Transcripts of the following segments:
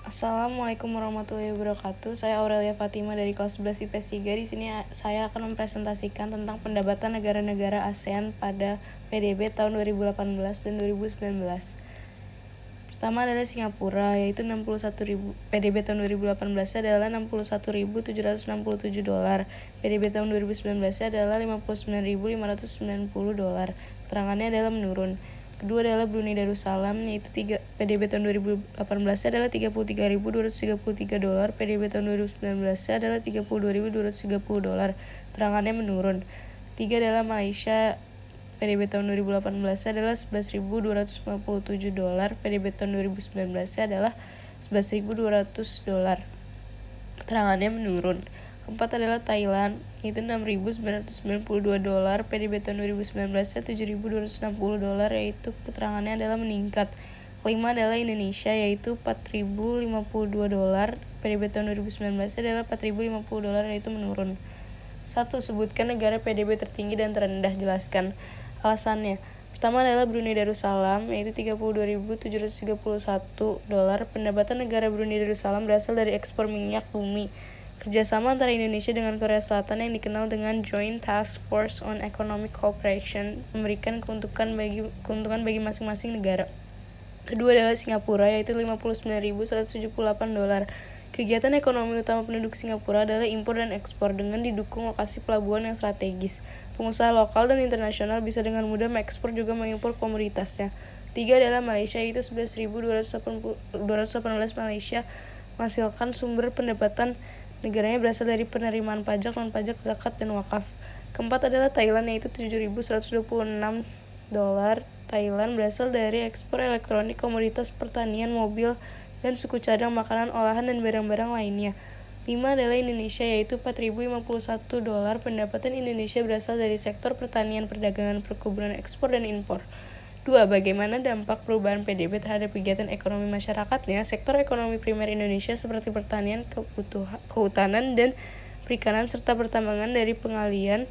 Assalamualaikum warahmatullahi wabarakatuh. Saya Aurelia Fatima dari kelas 11 IPS 3. Di sini saya akan mempresentasikan tentang pendapatan negara-negara ASEAN pada PDB tahun 2018 dan 2019. Pertama adalah Singapura, yaitu 61.000. PDB tahun 2018 adalah $61.767. PDB tahun 2019 adalah $59.590. Keterangannya adalah menurun. Kedua adalah Brunei Darussalam, yaitu PDB tahun 2018 adalah $32.233. PDB tahun 2019 adalah $32.230. Keterangannya menurun. Tiga adalah Malaysia, PDB tahun 2018 adalah $11.257. PDB tahun 2019 adalah $11.200. Keterangannya menurun. Keempat adalah Thailand, yaitu $6.992. PDB tahun 2019 adalah $7.260, yaitu keterangannya adalah meningkat. Kelima adalah Indonesia, yaitu $4.052. PDB tahun 2019 adalah $4.050, yaitu menurun. 1. Sebutkan negara PDB tertinggi dan terendah. Jelaskan alasannya. Pertama adalah Brunei Darussalam, yaitu $32.731. Pendapatan negara Brunei Darussalam berasal dari ekspor minyak bumi. Kerjasama antara Indonesia dengan Korea Selatan yang dikenal dengan Joint Task Force on Economic Cooperation memberikan keuntungan bagi masing-masing negara. Kedua adalah Singapura, yaitu $59.178. Kegiatan ekonomi utama penduduk Singapura adalah impor dan ekspor dengan didukung lokasi pelabuhan yang strategis. Pengusaha lokal dan internasional bisa dengan mudah mengekspor juga mengimpor komoditasnya. Tiga adalah Malaysia, yaitu 11.218. Malaysia menghasilkan sumber pendapatan negaranya berasal dari penerimaan pajak, non-pajak, zakat, dan wakaf. Keempat adalah Thailand, yaitu $7.126. Thailand berasal dari ekspor elektronik, komoditas pertanian, mobil, dan suku cadang makanan olahan dan barang-barang lainnya. 5 adalah Indonesia, yaitu $4.051. Pendapatan Indonesia berasal dari sektor pertanian, perdagangan, perkebunan, ekspor, dan impor. 2. Bagaimana dampak perubahan PDB terhadap kegiatan ekonomi masyarakatnya? Sektor ekonomi primer Indonesia seperti pertanian, kehutanan, dan perikanan, serta pertambangan dari pengalian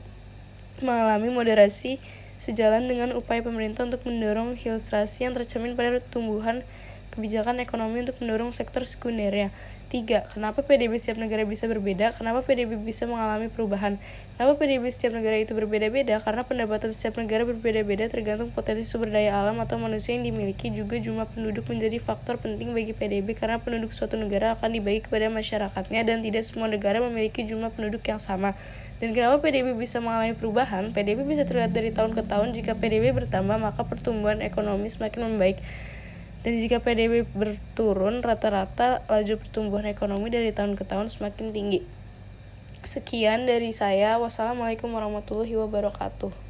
mengalami moderasi sejalan dengan upaya pemerintah untuk mendorong hilirisasi yang tercermin pada pertumbuhan kebijakan ekonomi untuk mendorong sektor sekundernya. 3. Kenapa PDB setiap negara bisa berbeda? Kenapa PDB bisa mengalami perubahan? Kenapa PDB setiap negara itu berbeda-beda? Karena pendapatan setiap negara berbeda-beda tergantung potensi sumber daya alam atau manusia yang dimiliki. Juga jumlah penduduk menjadi faktor penting bagi PDB karena penduduk suatu negara akan dibagi kepada masyarakatnya dan tidak semua negara memiliki jumlah penduduk yang sama. Dan kenapa PDB bisa mengalami perubahan? PDB bisa terlihat dari tahun ke tahun. Jika PDB bertambah, maka pertumbuhan ekonomi semakin membaik. Dan jika PDB berturun, rata-rata laju pertumbuhan ekonomi dari tahun ke tahun semakin tinggi. Sekian dari saya. Wassalamualaikum warahmatullahi wabarakatuh.